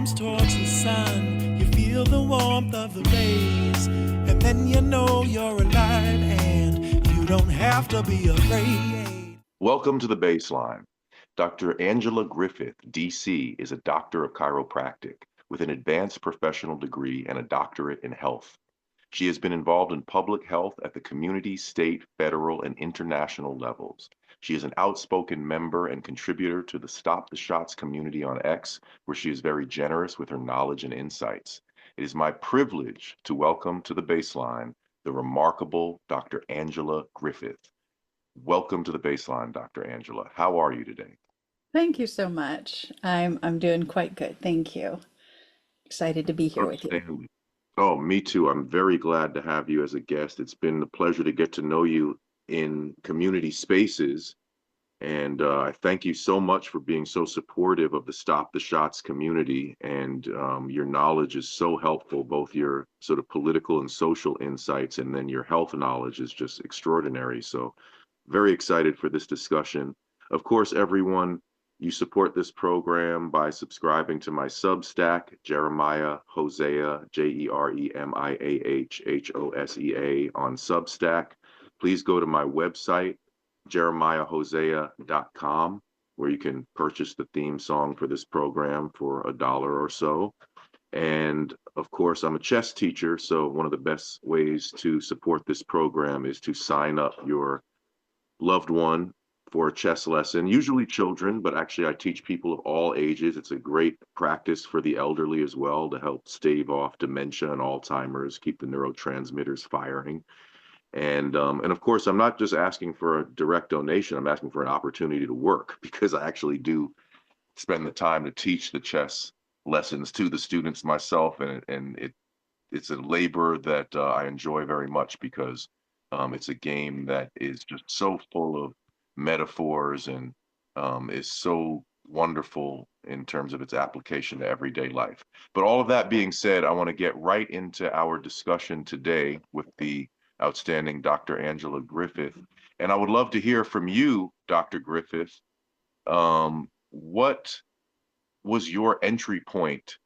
arms towards the sun. You feel the warmth of the rays, and then you know you're alive and you don't have to be afraid. Welcome to the Bassline. Dr. Angela Griffith, DC, is a doctor of chiropractic with an advanced professional degree and a doctorate in health. She has been involved in public health at the community, state, federal, and international levels. She is an outspoken member and contributor to the Stop the Shots community on X, where she is very generous with her knowledge and insights. It is my privilege to welcome to the Bassline the remarkable Dr. Angela Griffith. Welcome to the Bassline, Dr. Angela. How are you today? Thank you so much. I'm doing quite good. Thank you. Excited to be here with you. Outstanding. Oh, me too. I'm very glad to have you as a guest. It's been a pleasure to get to know you in community spaces. And I thank you so much for being so supportive of the Stop the Shots community. And your knowledge is so helpful, both your sort of political and social insights, and then your health knowledge is just extraordinary. So very excited for this discussion. Of course, everyone, you support this program by subscribing to my Substack, Jeremiah Hosea, Jeremiahhosea on Substack. Please go to my website, jeremiahhosea.com, where you can purchase the theme song for this program for $1 or so. And of course, I'm a chess teacher, so one of the best ways to support this program is to sign up your loved one for a chess lesson, usually children, but actually I teach people of all ages. It's a great practice for the elderly as well to help stave off dementia and Alzheimer's, keep the neurotransmitters firing. And of course, I'm not just asking for a direct donation, I'm asking for an opportunity to work, because I actually do spend the time to teach the chess lessons to the students myself, and it's a labor that I enjoy very much, because it's a game that is just so full of metaphors and is so wonderful in terms of its application to everyday life. But all of that being said, I want to get right into our discussion today with the outstanding Dr. Angela Griffith. And I would love to hear from you, Dr. Griffith. What was your entry point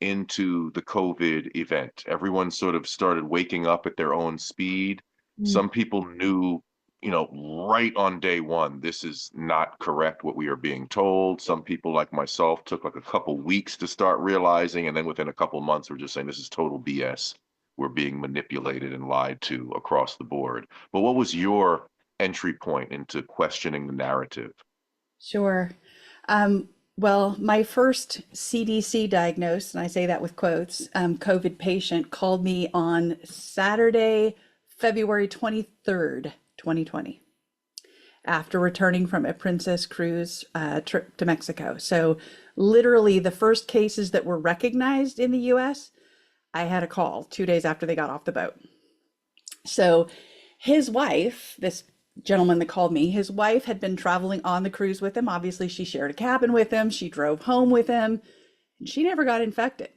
into the COVID event? Everyone sort of started waking up at their own speed. Some people knew, right on day one, this is not correct what we are being told. Some people, like myself, took like a couple weeks to start realizing, and then within a couple months, we're just saying this is total BS. We're being manipulated and lied to across the board. But what was your entry point into questioning the narrative? Sure. Well, my first CDC diagnosed, and I say that with quotes, COVID patient called me on Saturday, February 23rd, 2020, after returning from a Princess Cruise trip to Mexico. So literally the first cases that were recognized in the US, I had a call 2 days after they got off the boat. So his wife, this gentleman that called me, his wife had been traveling on the cruise with him. Obviously, she shared a cabin with him. She drove home with him, and she never got infected.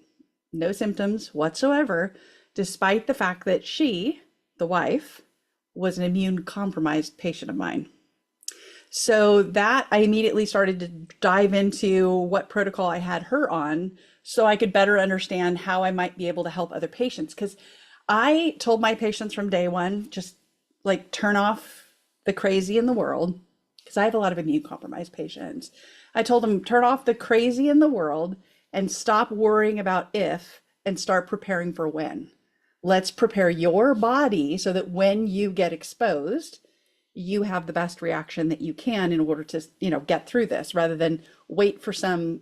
No symptoms whatsoever, despite the fact that she, the wife, was an immune compromised patient of mine. So that I immediately started to dive into what protocol I had her on so I could better understand how I might be able to help other patients. Because I told my patients from day one, just like turn off the crazy in the world, because I have a lot of immune compromised patients. I told them, turn off the crazy in the world and stop worrying about if and start preparing for when. Let's prepare your body so that when you get exposed, you have the best reaction that you can in order to, get through this, rather than wait for some,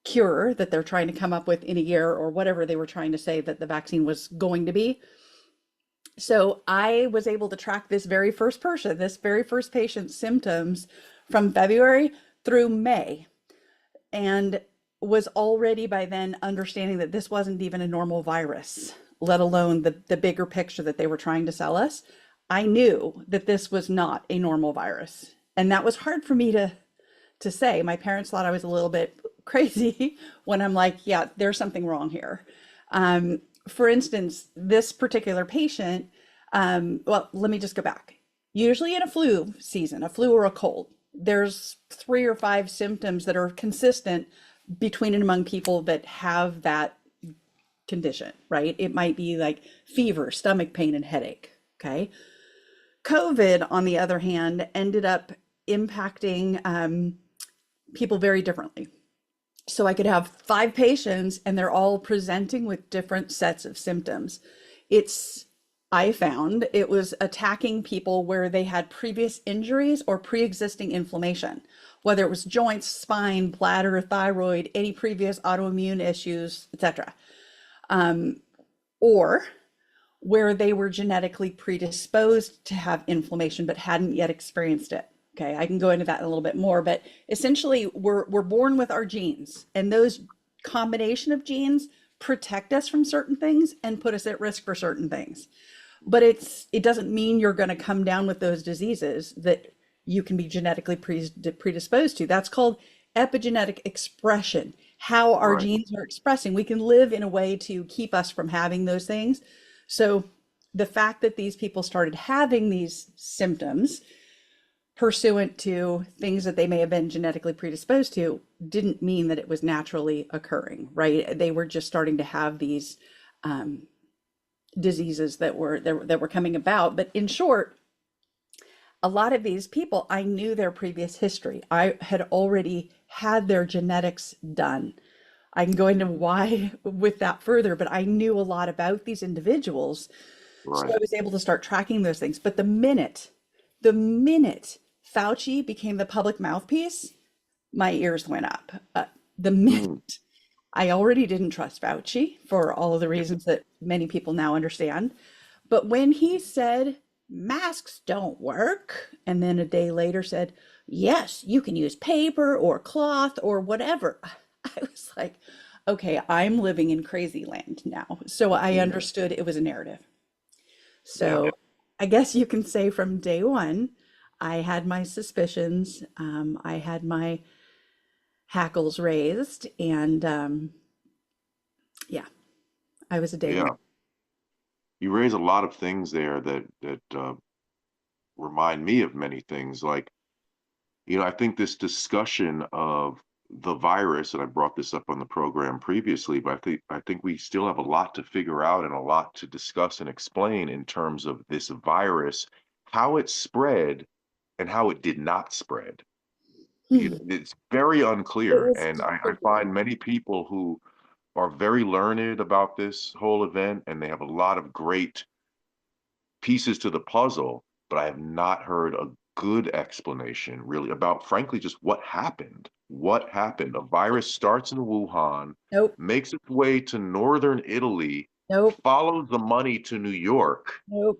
cure that they're trying to come up with in a year, or whatever they were trying to say that the vaccine was going to be. So I was able to track this very first patient's symptoms from February through May, and was already by then understanding that this wasn't even a normal virus, let alone the bigger picture that they were trying to sell us. I knew that this was not a normal virus. And that was hard for me to say. My parents thought I was a little bit crazy when I'm like, yeah, there's something wrong here. For instance, this particular patient, well, let me just go back. Usually in a flu season, a flu or a cold, there's 3 or 5 symptoms that are consistent between and among people that have that condition, right? It might be like fever, stomach pain, and headache. Okay. COVID, on the other hand, ended up impacting people very differently. So I could have 5 patients and they're all presenting with different sets of symptoms. I found it was attacking people where they had previous injuries or pre-existing inflammation, whether it was joints, spine, bladder, thyroid, any previous autoimmune issues, etc. Or where they were genetically predisposed to have inflammation but hadn't yet experienced it. Okay, I can go into that a little bit more, but essentially we're born with our genes, and those combination of genes protect us from certain things and put us at risk for certain things. But it doesn't mean you're going to come down with those diseases that you can be genetically predisposed to. That's called epigenetic expression, how our Right. genes are expressing. We can live in a way to keep us from having those things. So the fact that these people started having these symptoms pursuant to things that they may have been genetically predisposed to didn't mean that it was naturally occurring, right? They were just starting to have these diseases that were coming about. But in short, a lot of these people, I knew their previous history. I had already had their genetics done. I can go into why with that further, but I knew a lot about these individuals. So Right. I was able to start tracking those things. But the minute Fauci became the public mouthpiece, my ears went up. The Mm. minute I already didn't trust Fauci for all of the reasons that many people now understand. But when he said masks don't work, and then a day later said, yes, you can use paper or cloth or whatever, I was like, okay, I'm living in crazy land now. So I Mm. understood it was a narrative. Yeah. So I guess you can say from day one, I had my suspicions. I had my hackles raised, and yeah, I was a day one. Yeah. You raise a lot of things there that remind me of many things. Like, I think this discussion of the virus, and I brought this up on the program previously, but I think we still have a lot to figure out and a lot to discuss and explain in terms of this virus, how it spread and how it did not spread. Hmm. It's very It unclear, was and I find many people who are very learned about this whole event, and they have a lot of great pieces to the puzzle, but I have not heard a good explanation really about, frankly, just what happened. What happened? A virus starts in Wuhan, nope, makes its way to northern Italy, nope, follows the money to New York, nope.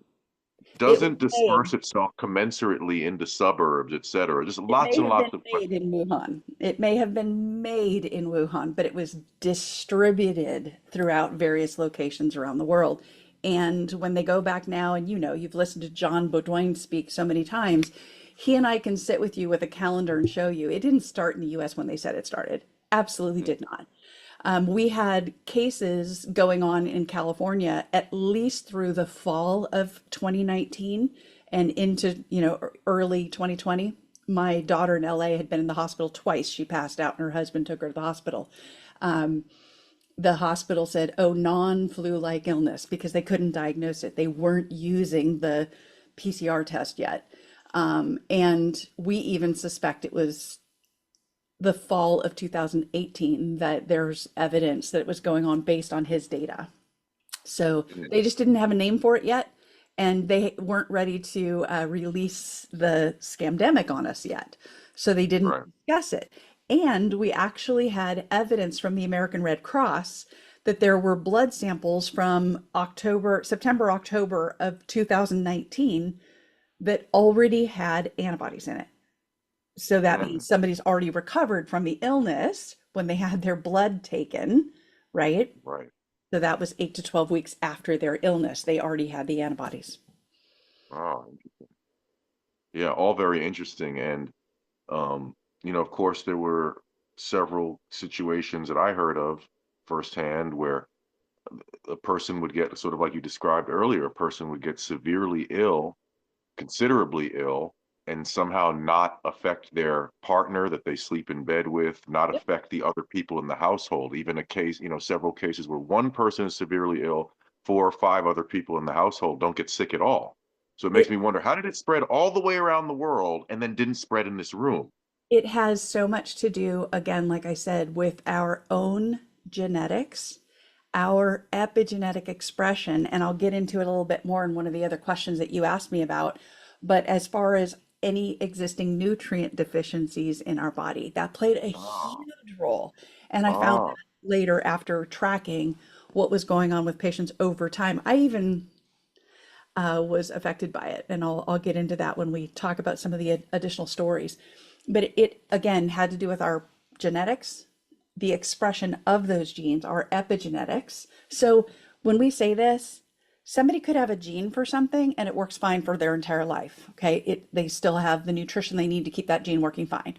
It was doesn't made. disperse itself commensurately into suburbs, et cetera. Just It lots may and have been lots of made in Wuhan. It may have been made in Wuhan, but it was distributed throughout various locations around the world. And when they go back now, and you've listened to John Baudouin speak so many times, he and I can sit with you with a calendar and show you it didn't start in the US when they said it started. Absolutely questions. did not. We had cases going on in California at least through the fall of 2019 and into, early 2020. My daughter in LA had been in the hospital twice. She passed out and her husband took her to the hospital. The hospital said, oh, non-flu-like illness because they couldn't diagnose it. They weren't using the PCR test yet. And we even suspect it was the fall of 2018 that there's evidence that it was going on based on his data. So Mm. they just didn't have a name for it yet, and they weren't ready to release the scamdemic on us yet. So they didn't Right. discuss it. And we actually had evidence from the American Red Cross that there were blood samples from September, October of 2019 that already had antibodies in it. So that Mm. means somebody's already recovered from the illness when they had their blood taken, right? Right. So that was 8 to 12 weeks after their illness. They already had the antibodies. Oh, yeah, all very interesting. And Um, of course, there were several situations that I heard of firsthand where a person would get, sort of like you described earlier, a person would get severely ill, considerably ill, and somehow not affect their partner that they sleep in bed with, not Yep. affect the other people in the household. Even a case, several cases where one person is severely ill, 4 or 5 other people in the household don't get sick at all. So it makes It me wonder, how did it spread all the way around the world and then didn't spread in this room? it has so much to do, again, like I said, with our own genetics, our epigenetic expression, and I'll get into it a little bit more in one of the other questions that you asked me about. But as far as any existing nutrient deficiencies in our body, that played a Ah, huge role. And I found ah, that later after tracking what was going on with patients over time. I even was affected by it, and I'll get into that when we talk about some of the additional stories. But it again had to do with our genetics, the expression of those genes, our epigenetics. So when we say this, somebody could have a gene for something and it works fine for their entire life. Okay, they still have the nutrition they need to keep that gene working fine.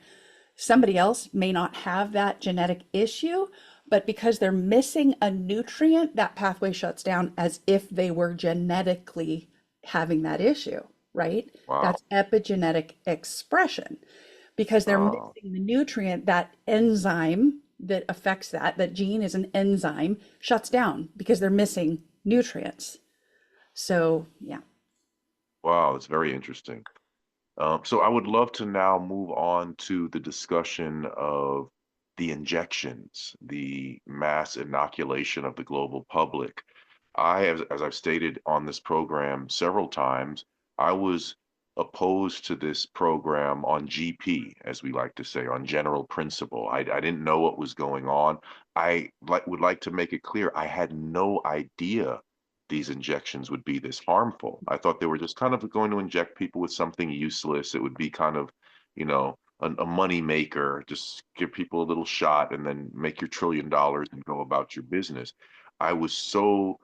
Somebody else may not have that genetic issue, but because they're missing a nutrient, that pathway shuts down as if they were genetically having that issue, right? wow. That's epigenetic expression. Because they're Ah. missing the nutrient, that enzyme that affects that gene is an enzyme, shuts down because they're missing nutrients. So, yeah. Wow, that's very interesting. So I would love to now move on to the discussion of the injections, the mass inoculation of the global public. As I've stated on this program several times, I was opposed to this program on GP, as we like to say, on general principle. I didn't know what was going on. Would like to make it clear, I had no idea these injections would be this harmful. I thought they were just kind of going to inject people with something useless. It would be kind of, a money maker. Just give people a little shot and then make your $1 trillion and go about your business. I was so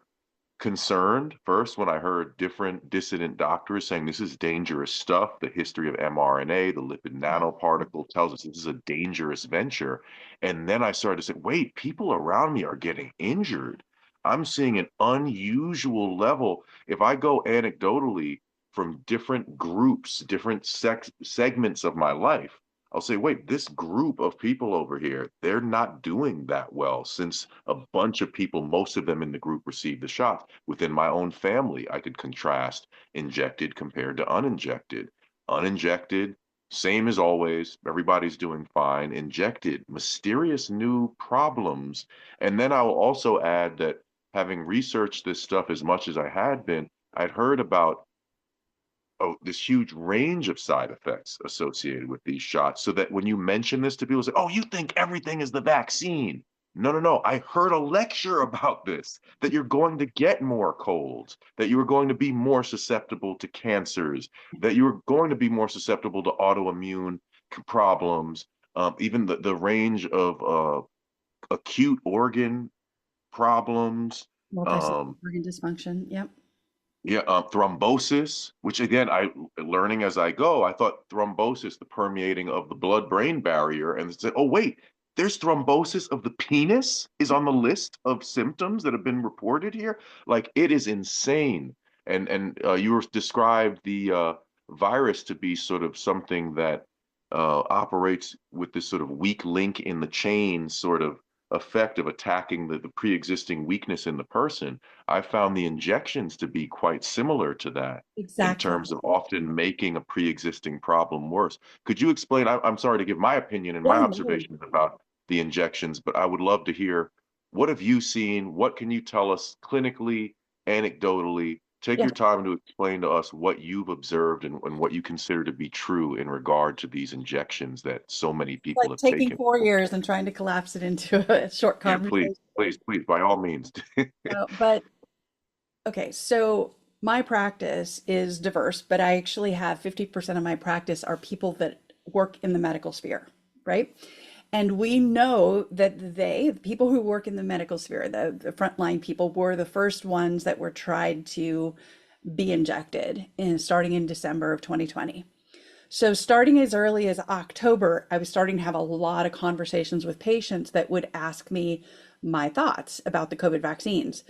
concerned first when I heard different dissident doctors saying this is dangerous stuff. The history of mRNA, the lipid nanoparticle tells us this is a dangerous venture. And then I started to say, wait, people around me are getting injured. I'm seeing an unusual level. If I go anecdotally from different groups, different segments of my life, I'll say, wait, this group of people over here, they're not doing that well since a bunch of people, most of them in the group received the shots. Within my own family, I could contrast injected compared to uninjected. Uninjected, same as always, everybody's doing fine. Injected, mysterious new problems. And then I will also add that having researched this stuff as much as I had been, I'd heard about this huge range of side effects associated with these shots. So that when you mention this to people, say, "Oh, you think everything is the vaccine?" No, no, no. I heard a lecture about this, that you're going to get more colds, that you are going to be more susceptible to cancers, that you're going to be more susceptible to autoimmune problems, even the range of acute organ problems. Multi-system Um, organ dysfunction. Yep. yeah, thrombosis, which again, I learning as I go, I thought thrombosis, the permeating of the blood-brain barrier, and said, oh wait, there's thrombosis of the penis is on the list of symptoms that have been reported here. Like it is insane. And you were described the virus to be sort of something that operates with this sort of weak link in the chain sort of effect of attacking the pre-existing weakness in the person. I found the injections to be quite similar to that in Exactly. terms of often making a pre-existing problem worse. Could you explain? I'm sorry to give my opinion and my Yeah, no. observations about the injections, but I would love to hear what have you seen? What can you tell us clinically, anecdotally? Take Yeah. your time to explain to us what you've observed and what you consider to be true in regard to these injections that so many people Like have taking taken. 4 years and trying to collapse it into a short Yeah, please, conversation. please, please, by all means. But okay, so my practice is diverse, but I actually have 50% of my practice are people that work in the medical sphere, right? And we know that the people who work in the medical sphere, the frontline people, were the first ones that were tried to be injected starting in December of 2020. So starting as early as October, I was starting to have a lot of conversations with patients that would ask me my thoughts about the COVID vaccines.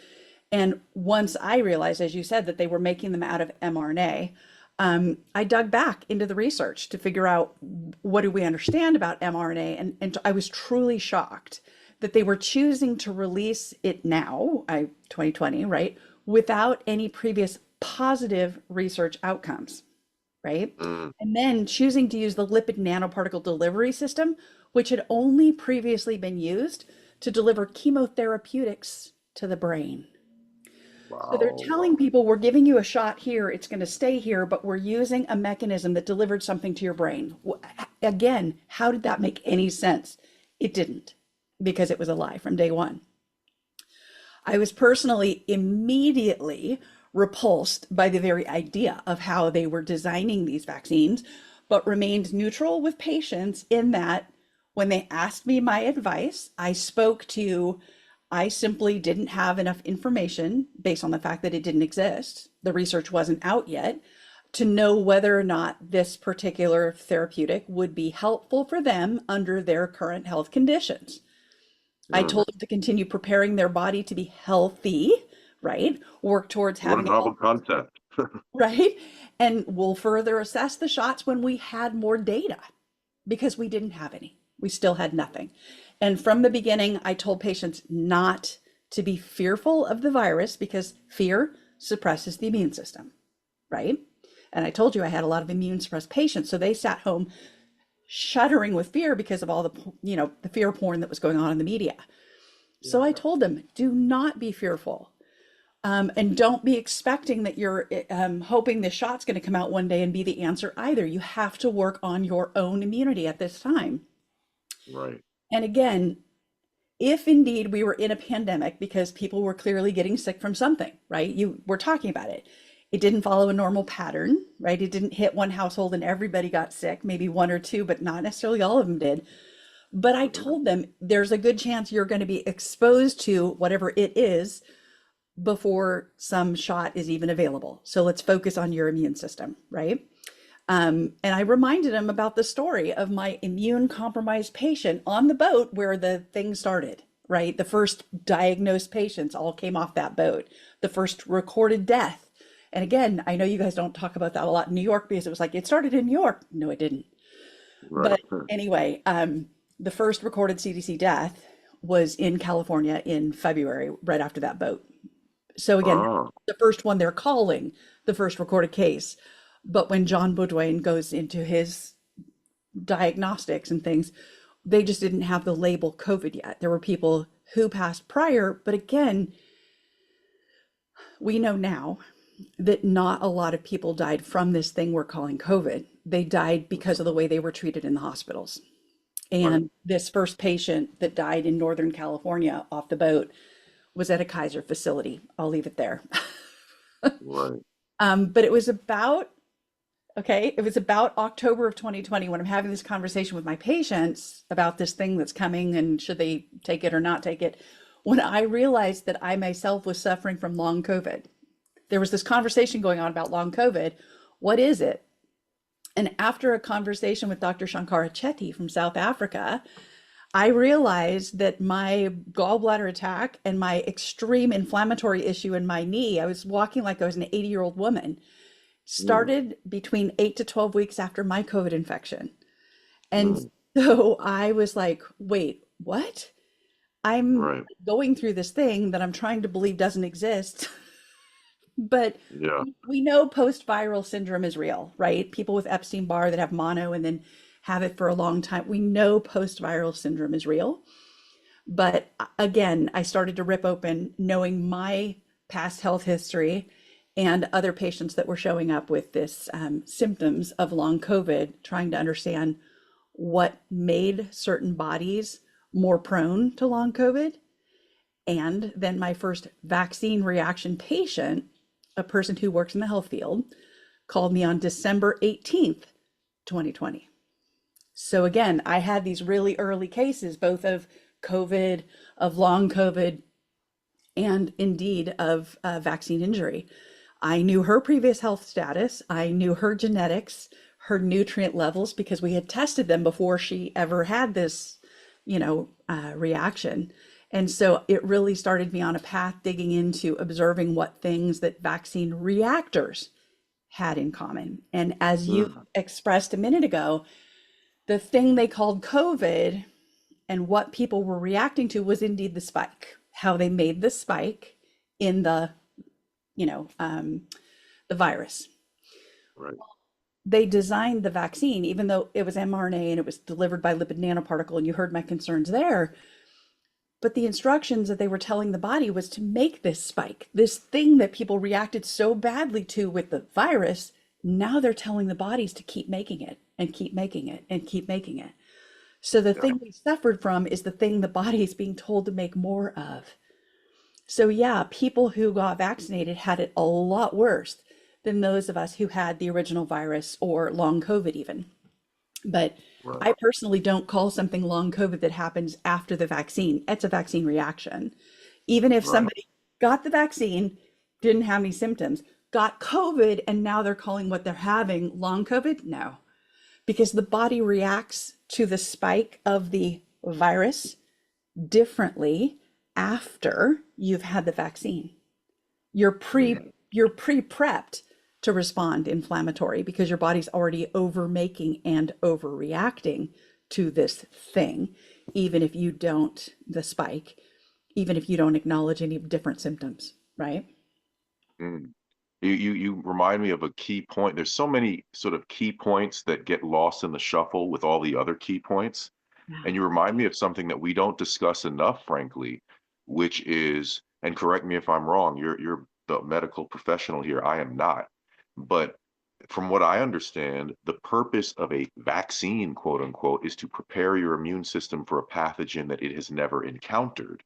And once I realized, as you said, that they were making them out of mRNA, I dug back into the research to figure out what do we understand about mRNA, and I was truly shocked that they were choosing to release it now, 2020, right, without any previous positive research outcomes, right? Mm, And then choosing to use the lipid nanoparticle delivery system, which had only previously been used to deliver chemotherapeutics to the brain. So they're wow. telling people we're giving you a shot here, it's going to stay here, but we're using a mechanism that delivered something to your brain. Again, how did that make any sense? It didn't, because it was a lie from day one. I was personally immediately repulsed by the very idea of how they were designing these vaccines, but remained neutral with patients in that when they asked me my advice, I simply didn't have enough information based on the fact that it didn't exist. The research wasn't out yet to know whether or not this particular therapeutic would be helpful for them under their current health conditions. I Mm. told them to continue preparing their body to be healthy, right? Work towards What a having a novel health, concept. right? And we'll further assess the shots when we had more data because we didn't have any. We still had nothing. And from the beginning, I told patients not to be fearful of the virus because fear suppresses the immune system, right? And I told you I had a lot of immune suppressed patients. So they sat home shuddering with fear because of all the fear porn that was going on in the media. So I told them, do not be fearful. And don't be expecting that you're hoping the shot's going to come out one day and be the answer either. You have to work on your own immunity at this time. Right. And again, if indeed we were in a pandemic because people were clearly getting sick from something, right? You were talking about it. It didn't follow a normal pattern, right? It didn't hit one household and everybody got sick, maybe one or two, but not necessarily all of them did. But I Mhm. told them there's a good chance you're going to be exposed to whatever it is before some shot is even available. So let's focus on your immune system, right? And I reminded him about the story of my immune compromised patient on the boat where the thing started, right? The first diagnosed patients all came off that boat, the first recorded death. And again, I know you guys don't talk about that a lot in New York because it was like, it started in New York. No, it didn't. Right. But anyway, the first recorded CDC death was in California in February, right after that boat. So again, Oh, the first one they're calling the first recorded case. But when John Boudwayne goes into his diagnostics and things, they just didn't have the label COVID yet. There were people who passed prior, but again, we know now that not a lot of people died from this thing we're calling COVID. They died because of the way they were treated in the hospitals. right. And this first patient that died in Northern California off the boat was at a Kaiser facility. I'll leave it there. Right. But it was about October of 2020 when I'm having this conversation with my patients about this thing that's coming and should they take it or not take it, when I realized that I myself was suffering from long COVID. There was this conversation going on about long COVID. What is it? And after a conversation with Dr. Shankara Chetty from South Africa, I realized that my gallbladder attack and my extreme inflammatory issue in my knee, I was walking like I was an 80-year-old woman, Mm, started between 8 to 12 weeks after my COVID infection. And mm, so I was like, wait, what? I'm right. going through this thing that I'm trying to believe doesn't exist. But Yeah. we know post-viral syndrome is real, right? People with Epstein-Barr that have mono and then have it for a long time. We know post-viral syndrome is real. But again, I started to rip open knowing my past health history and other patients that were showing up with this symptoms of long COVID, trying to understand what made certain bodies more prone to long COVID. And then my first vaccine reaction patient, a person who works in the health field, called me on December 18th, 2020. So again, I had these really early cases, both of COVID, of long COVID, and indeed of vaccine injury. I knew her previous health status. I knew her genetics, her nutrient levels, because we had tested them before she ever had this, reaction. And so it really started me on a path digging into observing what things that vaccine reactors had in common. And as you Mm, expressed a minute ago, the thing they called COVID and what people were reacting to was indeed the spike, how they made the spike in the, you know, the virus. right. They designed the vaccine, even though it was mRNA and it was delivered by lipid nanoparticle, and you heard my concerns there. But the instructions that they were telling the body was to make this spike, this thing that people reacted so badly to with the virus. Now they're telling the bodies to keep making it and keep making it and keep making it. So the Yeah. thing we suffered from is the thing the body is being told to make more of. So yeah, people who got vaccinated had it a lot worse than those of us who had the original virus or long COVID even. But Right. I personally don't call something long COVID that happens after the vaccine. It's a vaccine reaction. Even if Right. somebody got the vaccine, didn't have any symptoms, got COVID, and now they're calling what they're having long COVID, no, because the body reacts to the spike of the virus differently after you've had the vaccine. You're pre Mm, you're pre-prepped to respond inflammatory because your body's already over making and overreacting to this thing, even if you don't the spike, even if you don't acknowledge any different symptoms, right? mm. You remind me of a key point. There's so many sort of key points that get lost in the shuffle with all the other key points. Yeah. And you remind me of something that we don't discuss enough, frankly, which is, and correct me if I'm wrong, you're the medical professional here. I am not. But from what I understand, the purpose of a vaccine, quote unquote, is to prepare your immune system for a pathogen that it has never encountered.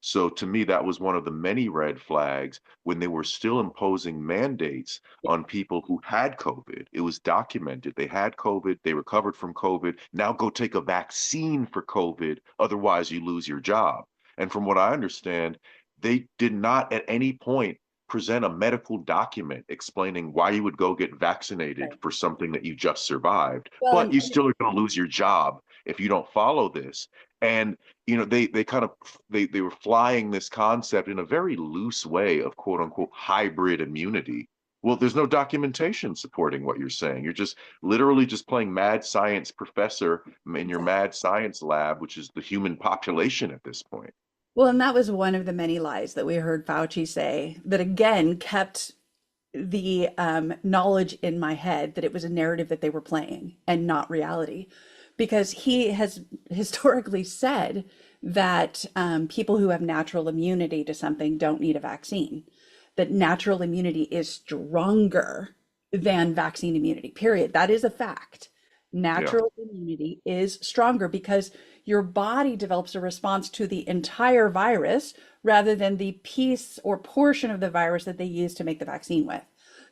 So to me, that was one of the many red flags when they were still imposing mandates on people who had COVID. It was documented. They had COVID, they recovered from COVID. Now go take a vaccine for COVID, otherwise you lose your job. And from what I understand, they did not at any point present a medical document explaining why you would go get vaccinated Right. for something that you just survived, Well, but you still are going to lose your job if you don't follow this. And they kind of they were flying this concept in a very loose way of quote unquote hybrid immunity. Well, there's no documentation supporting what you're saying. You're just literally just playing mad science professor in your exactly. mad science lab, which is the human population at this point. Well, and that was one of the many lies that we heard Fauci say that again kept the knowledge in my head that it was a narrative that they were playing and not reality. Because he has historically said that people who have natural immunity to something don't need a vaccine, that natural immunity is stronger than vaccine immunity, period. That is a fact. Yeah, Natural immunity is stronger because your body develops a response to the entire virus rather than the piece or portion of the virus that they use to make the vaccine with.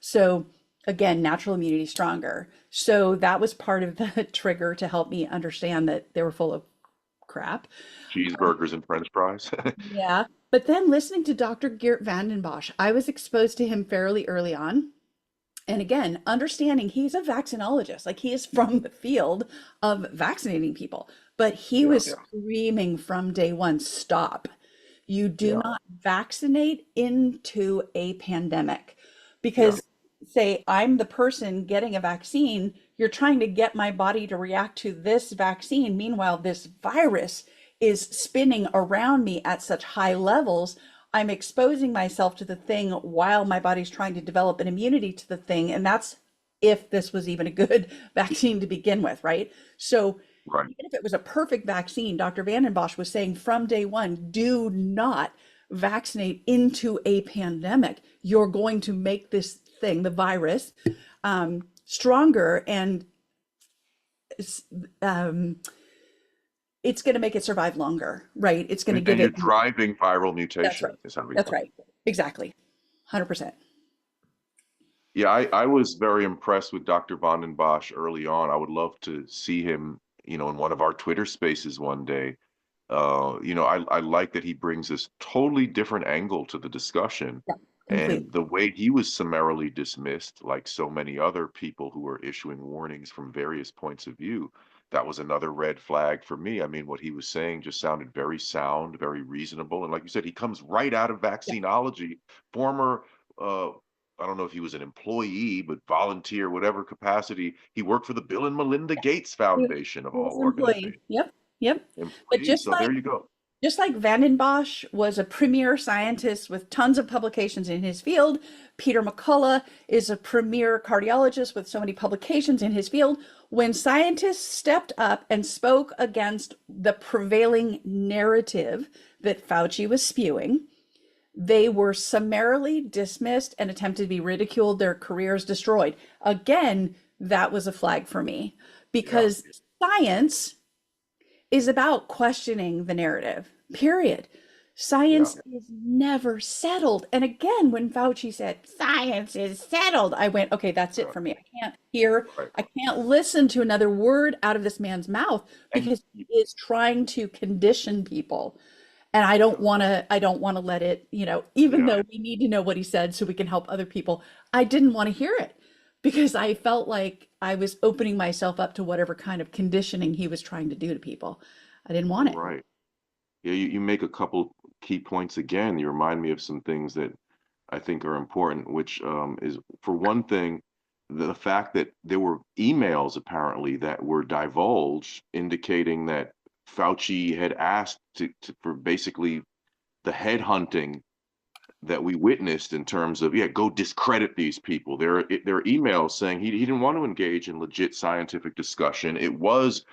So again, natural immunity stronger. So that was part of the trigger to help me understand that they were full of crap. cheeseburgers and French fries. Yeah. But then listening to Dr. Geert Vanden Bosch, I was exposed to him fairly early on. And again, understanding he's a vaccinologist, like he is from the field of vaccinating people, but he Yeah, was screaming from day one, stop. You do yeah, not vaccinate into a pandemic yeah, because, say, I'm the person getting a vaccine, you're trying to get my body to react to this vaccine. Meanwhile, this virus is spinning around me at such high levels. I'm exposing myself to the thing while my body's trying to develop an immunity to the thing. And that's if this was even a good vaccine to begin with, right? So right. even if it was a perfect vaccine, Dr. Vanden Bosch was saying from day one, do not vaccinate into a pandemic. You're going to make this thing, the virus, stronger, and um, it's going to make it survive longer, right? It's going to And give you're it. driving viral That's mutation, right. is how we That's know. right. Exactly. 100%. Yeah, I was very impressed with Dr. Van den Bosch early on. I would love to see him, in one of our Twitter spaces one day. I like that he brings this totally different angle to the discussion. Yeah, And completely. the way he was summarily dismissed, like so many other people who were issuing warnings from various points of view, that was another red flag for me. I mean, what he was saying just sounded very sound, very reasonable. And like you said, he comes right out of Yeah. vaccinology, former I don't know if he was an employee, but volunteer, whatever capacity. He worked for the Bill and Melinda Gates He Foundation of he was all an employee. organizations. Yep, yep. But Employee. So there you go. just like Vanden Bosch was a premier scientist with tons of publications in his field, Peter McCullough is a premier cardiologist with so many publications in his field. When scientists stepped up and spoke against the prevailing narrative that Fauci was spewing, they were summarily dismissed and attempted to be ridiculed, their careers destroyed. Again, that was a flag for me Yeah. because science is about questioning the narrative, period. Yeah. Science is never settled. And again, when Fauci said science is settled, I went, okay, that's it Yeah. for me. Right. I can't listen to another word out of this man's mouth And because he is trying to condition people. And I don't want to let it, even yeah. though we need to know what he said so we can help other people, I didn't want to hear it because I felt like I was opening myself up to whatever kind of conditioning he was trying to do to people. I didn't want it. Right. Yeah, you make a couple key points again. You remind me of some things that I think are important, which is, for one thing, the fact that there were emails apparently that were divulged indicating that Fauci had asked for basically the headhunting that we witnessed in terms of, yeah, go discredit these people. There are emails saying he didn't want to engage in legit scientific discussion. It was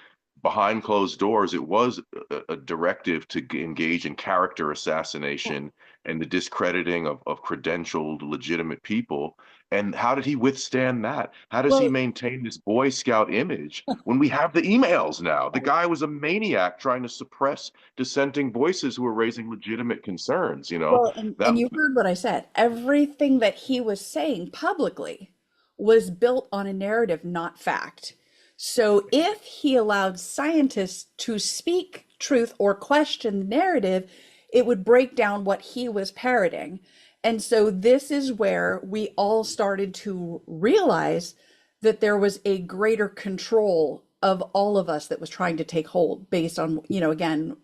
behind closed doors. It was a directive to engage in character assassination and the discrediting of credentialed, legitimate people. And how did he withstand that? How does he Well, maintain this Boy Scout image when we have the emails now? The guy was a maniac trying to suppress dissenting voices who were raising legitimate concerns, you know? well, That and you heard what I said. Everything that he was saying publicly was built on a narrative, not fact. So if he allowed scientists to speak truth or question the narrative, it would break down what he was parroting. And so this is where we all started to realize that there was a greater control of all of us that was trying to take hold based on, again,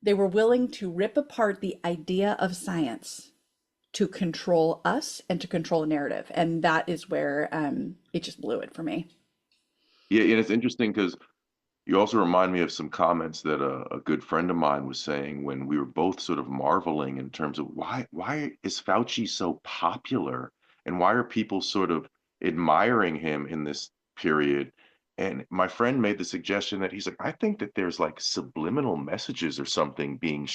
they were willing to rip apart the idea of science to control us and to control a narrative. And that is where it just blew it for me. Yeah, and it's interesting because you also remind me of some comments that a good friend of mine was saying when we were both sort of marveling in terms of why is Fauci so popular and why are people sort of admiring him in this period? And my friend made the suggestion that he's like, I think that there's like subliminal messages or something being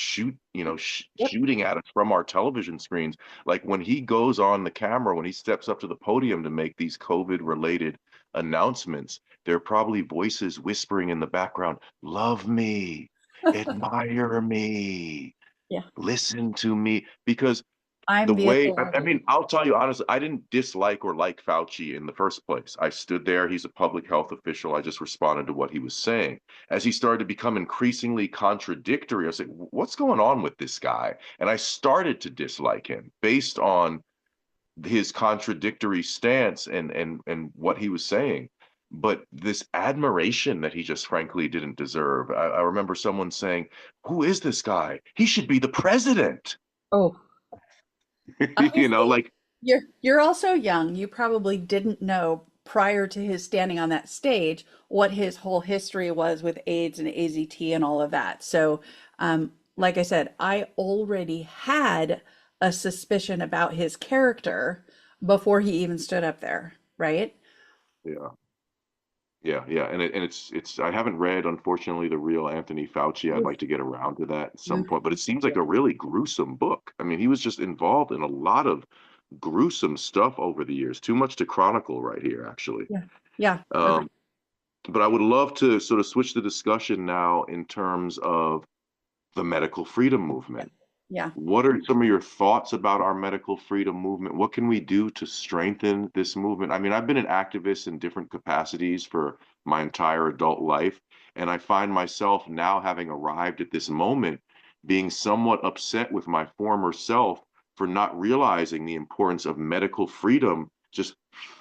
Yep. shooting at us from our television screens. Like when he goes on the camera, when he steps up to the podium to make these COVID related announcements, there are probably voices whispering in the background, love me, admire me, Yeah. listen to me. Because the I'm the way, I authority. mean, I'll tell you honestly, I didn't dislike or like Fauci in the first place. I stood there, he's a public health official. I just responded to what he was saying. As he started to become increasingly contradictory, I was like, what's going on with this guy? And I started to dislike him based on his contradictory stance and what he was saying. But this admiration that he just frankly didn't deserve. I remember someone saying, who is this guy? He should be the president. Oh, You know, honestly, like, you're also young. You probably didn't know prior to his standing on that stage what his whole history was with AIDS and AZT and all of that. So, like I said, I already had a suspicion about his character before he even stood up there, right? yeah, yeah. And it's I haven't read, unfortunately, the real Anthony Fauci. I'd like to get around to that at some point, but it seems like a really gruesome book. I mean, he was just involved in a lot of gruesome stuff over the years. Too much to chronicle right here, actually. Yeah. Yeah. Um, but I would love to sort of switch the discussion now in terms of the medical freedom movement. Yeah. What are some of your thoughts about our medical freedom movement? What can we do to strengthen this movement? I mean, I've been an activist in different capacities for my entire adult life, and I find myself now having arrived at this moment being somewhat upset with my former self for not realizing the importance of medical freedom just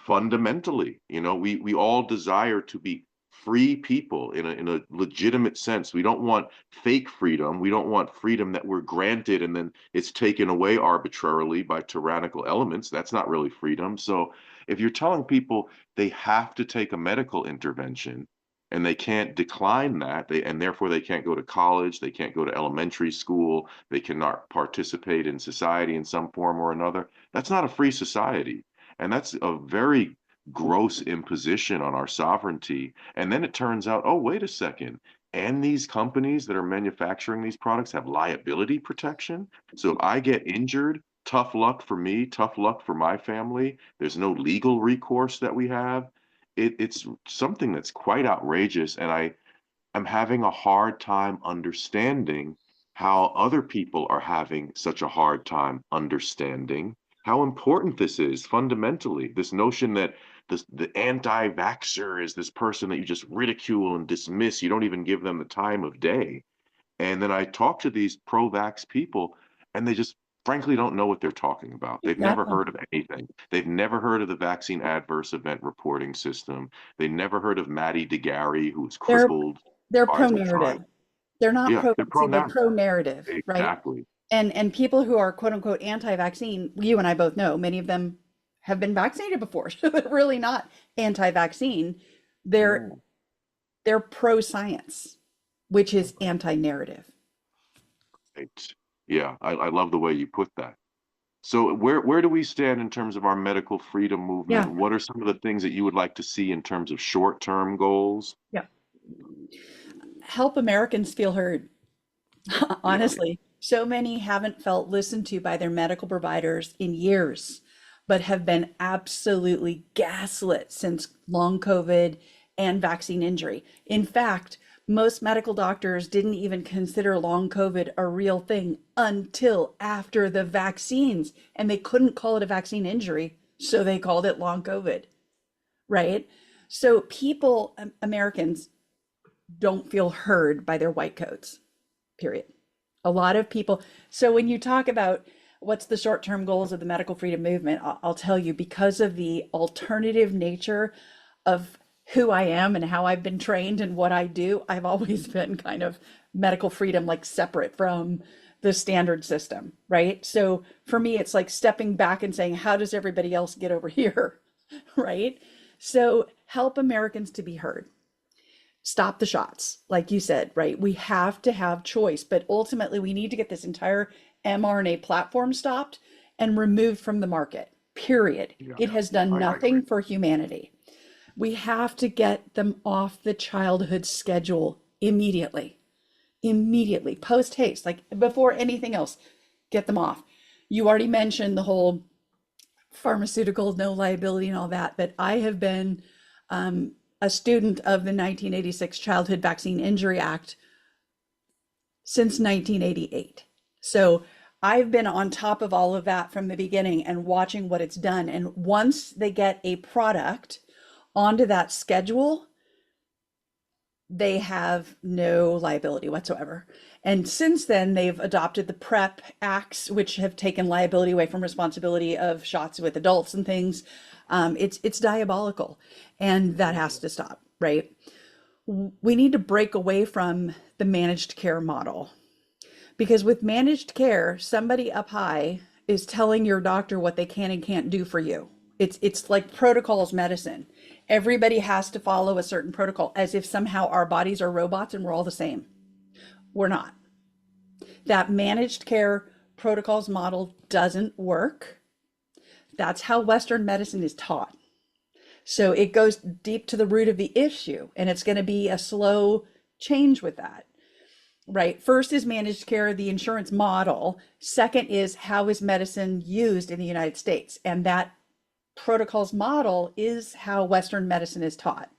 fundamentally. You know, we all desire to be free people in a legitimate sense. We don't want fake freedom. We don't want freedom that we're granted and then it's taken away arbitrarily by tyrannical elements. That's not really freedom. So if you're telling people they have to take a medical intervention and they can't decline that, and therefore they can't go to college, they can't go to elementary school, they cannot participate in society in some form or another, that's not a free society. And that's a very gross imposition on our sovereignty. And then it turns out, oh, wait a second. And these companies that are manufacturing these products have liability protection. So if I get injured, tough luck for me, tough luck for my family. There's no legal recourse that we have. It's something that's quite outrageous. And I'm having a hard time understanding how other people are having such a hard time understanding how important this is fundamentally. This notion that the anti-vaxxer is this person that you just ridicule and dismiss. You don't even give them the time of day. And then I talk to these pro-vax people, and they just frankly don't know what they're talking about. They've never Exactly. heard of anything. They've never heard of the vaccine adverse event reporting system. They never heard of Maddie DeGarry, who was They're crippled they're by the pro-narrative. trial. They're not Yeah, they're pro-vaccine, they're pro-narrative. pro-narrative, right? Exactly. And people who are quote unquote anti-vaccine, you and I both know many of them have been vaccinated before. So they're really not anti-vaccine. They're No, they're pro-science, which is anti-narrative. right. Yeah, I love the way you put that. So where do we stand in terms of our medical freedom Yeah, movement? What are some of the things that you would like to see in terms of short-term goals? yeah. Help Americans feel heard. Yeah, Honestly, so many haven't felt listened to by their medical providers in years, but have been absolutely gaslit since long COVID and vaccine injury. In fact, most medical doctors didn't even consider long COVID a real thing until after the vaccines, and they couldn't call it a vaccine injury, so they called it long COVID, right? So people, Americans, don't feel heard by their white coats, period. A lot of people. So when you talk about what's the short-term goals of the medical freedom movement, I'll tell you, because of the alternative nature of who I am and how I've been trained and what I do, I've always been kind of medical freedom, like separate from the standard system, right? So for me, it's like stepping back and saying, how does everybody else get over here, right? So help Americans to be heard. Stop the shots, like you said, right? We have to have choice, but ultimately we need to get this entire mRNA platform stopped and removed from the market, period. yeah, It has done I agree. nothing for humanity. We have to get them off the childhood schedule immediately, immediately, post haste, like before anything else, get them off. You already mentioned the whole pharmaceutical, no liability and all that, but I have been a student of the 1986 Childhood Vaccine Injury Act since 1988. So I've been on top of all of that from the beginning and watching what it's done. And once they get a product onto that schedule, they have no liability whatsoever. And since then, they've adopted the PrEP acts, which have taken liability away from responsibility of shots with adults and things. It's diabolical, and that has to stop, right? We need to break away from the managed care model, because with managed care, somebody up high is telling your doctor what they can and can't do for you. It's like protocols medicine. Everybody has to follow a certain protocol, as if somehow our bodies are robots and we're all the same. We're not. That managed care protocols model doesn't work. That's how Western medicine is taught. So it goes deep to the root of the issue, and it's going to be a slow change with that, right? First is managed care, the insurance model. Second is how is medicine used in the United States? And that protocols model is how Western medicine is taught.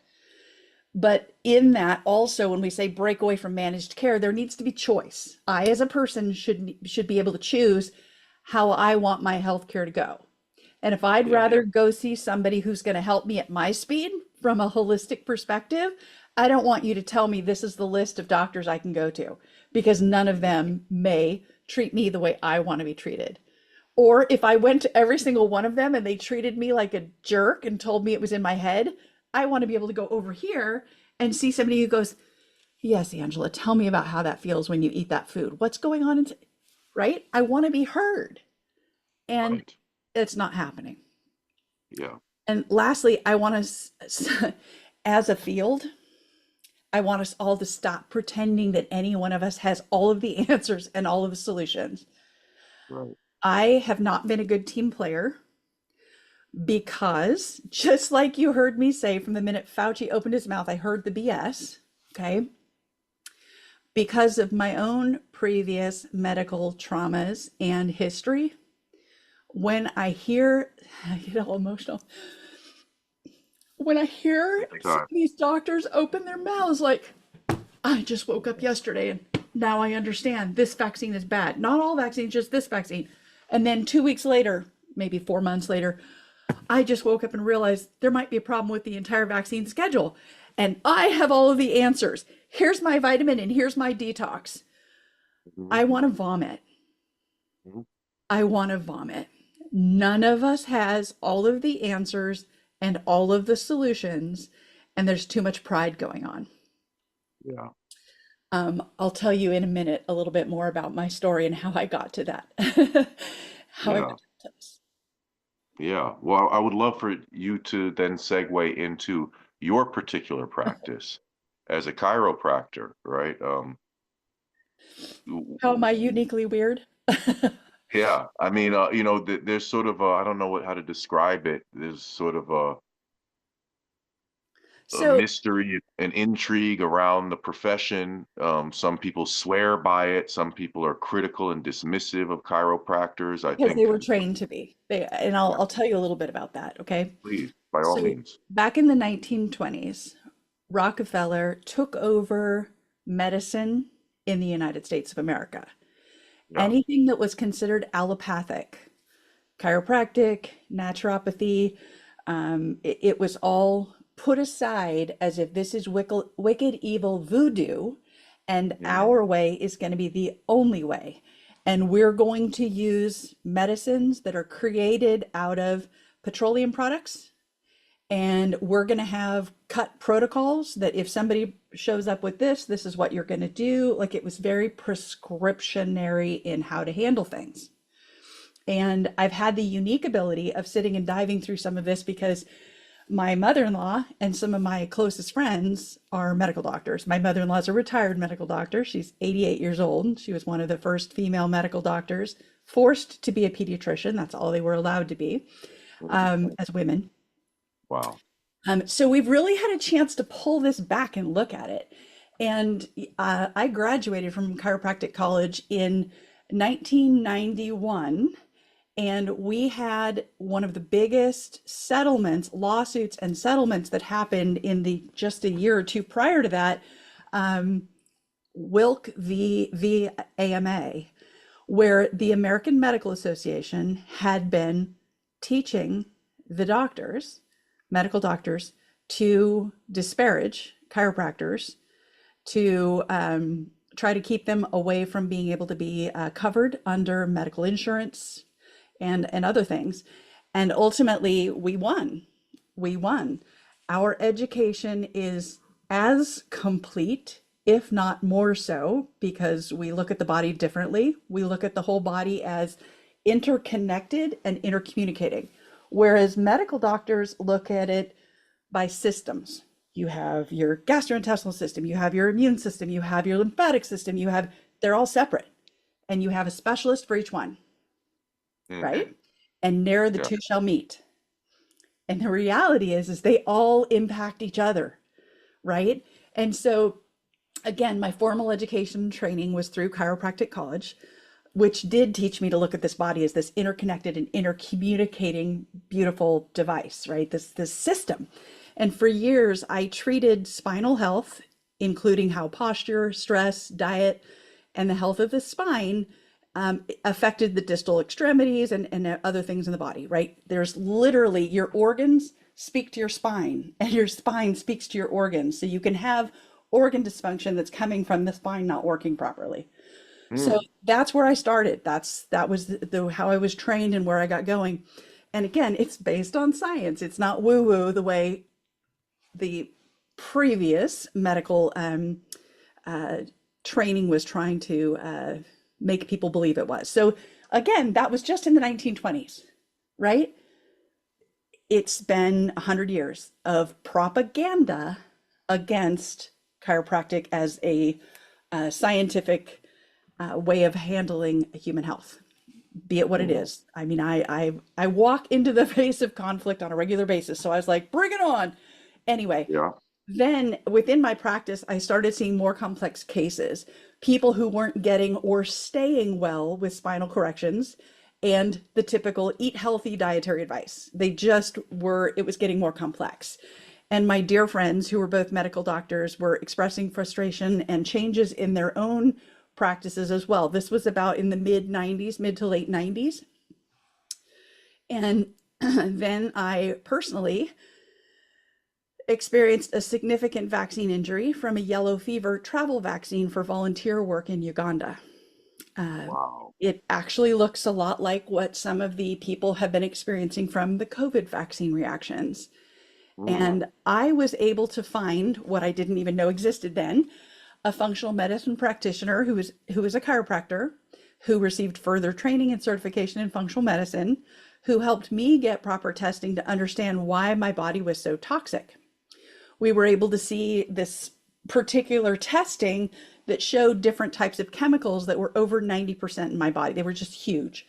But in that also, when we say break away from managed care, there needs to be choice. I, as a person, should be able to choose how I want my healthcare to go. And if I'd Yeah, rather go see somebody who's going to help me at my speed from a holistic perspective, I don't want you to tell me this is the list of doctors I can go to, because none of them may treat me the way I want to be treated. Or if I went to every single one of them and they treated me like a jerk and told me it was in my head, I want to be able to go over here and see somebody who goes, yes, Angela, tell me about how that feels when you eat that food. What's going on? Right? I want to be heard. And Right. it's not happening. Yeah. And lastly, I want us, as a field, I want us all to stop pretending that any one of us has all of the answers and all of the solutions. Right. I have not been a good team player because, just like you heard me say from the minute Fauci opened his mouth, I heard the BS. Okay. Because of my own previous medical traumas and history, when I hear, I get all emotional. When I hear some of these doctors open their mouths like, I just woke up yesterday and now I understand this vaccine is bad. Not all vaccines, just this vaccine. And then 2 weeks later, maybe 4 months later, I just woke up and realized there might be a problem with the entire vaccine schedule. And I have all of the answers. Here's my vitamin and here's my detox. I want to vomit. I want to vomit. None of us has all of the answers and all of the solutions, and there's too much pride going on. Yeah. I'll tell you in a minute a little bit more about my story and how I got to that. How I Yeah. got to this. Yeah. Well, I would love for you to then segue into your particular practice as a chiropractor, right? How am I uniquely weird? Yeah. I mean, there's sort of I don't know how to describe it. There's sort of a So, mystery and intrigue around the profession. Some people swear by it. Some people are critical and dismissive of chiropractors. I because they think, were trained to be. And yeah, I'll tell you a little bit about that, okay? please, by all So, means. back in the 1920s, Rockefeller took over medicine in the United States of America. Yeah. Anything that was considered allopathic, chiropractic, naturopathy, it was all put aside as if this is wicked, evil voodoo, and Mhm. our way is going to be the only way. And we're going to use medicines that are created out of petroleum products, and we're going to have cut protocols that if somebody shows up with this is what you're going to do. Like, it was very prescriptionary in how to handle things. And I've had the unique ability of sitting and diving through some of this because my mother-in-law and some of my closest friends are medical doctors. My mother-in-law is a retired medical doctor. She's 88 years old. She was one of the first female medical doctors forced to be a pediatrician. That's all they were allowed to be, as women. Wow. So we've really had a chance to pull this back and look at it. And I graduated from chiropractic college in 1991, and we had one of the biggest settlements, lawsuits and settlements that happened in the just a year or two prior to that, Wilk v. AMA, where the American Medical Association had been teaching the doctors, medical doctors, to disparage chiropractors, to try to keep them away from being able to be covered under medical insurance and other things. And ultimately, we won. We won. Our education is as complete, if not more so, because we look at the body differently. We look at the whole body as interconnected and intercommunicating, whereas medical doctors look at it by systems. You have your gastrointestinal system, you have your immune system, you have your lymphatic system, they're all separate, and you have a specialist for each one, right? Mhm. And ne'er the Yeah. two shall meet. And the reality is they all impact each other, right? And so, again, my formal education training was through chiropractic college, which did teach me to look at this body as this interconnected and intercommunicating beautiful device, right? This system. And for years, I treated spinal health, including how posture, stress, diet, and the health of the spine affected the distal extremities and other things in the body, right? There's literally your organs speak to your spine, and your spine speaks to your organs. So you can have organ dysfunction that's coming from the spine not working properly. So Mm. that's where I started. That was how I was trained and where I got going. And again, it's based on science. It's not woo-woo the way the previous medical training was trying to make people believe it was. So again, that was just in the 1920s, right? It's been 100 years of propaganda against chiropractic as a scientific way of handling human health, be it what it is. I mean, I walk into the face of conflict on a regular basis, so I was like, bring it on. Anyway, Yeah. then within my practice, I started seeing more complex cases, people who weren't getting or staying well with spinal corrections and the typical eat healthy dietary advice. They just were, it was getting more complex. And my dear friends who were both medical doctors were expressing frustration and changes in their own practices as well. This was about in the mid 90s, mid to late 90s. And then I personally experienced a significant vaccine injury from a yellow fever travel vaccine for volunteer work in Uganda. Wow. It actually looks a lot like what some of the people have been experiencing from the COVID vaccine reactions. And I was able to find what I didn't even know existed then, a functional medicine practitioner who was a chiropractor, who received further training and certification in functional medicine, who helped me get proper testing to understand why my body was so toxic. We were able to see this particular testing that showed different types of chemicals that were over 90% in my body. They were just huge.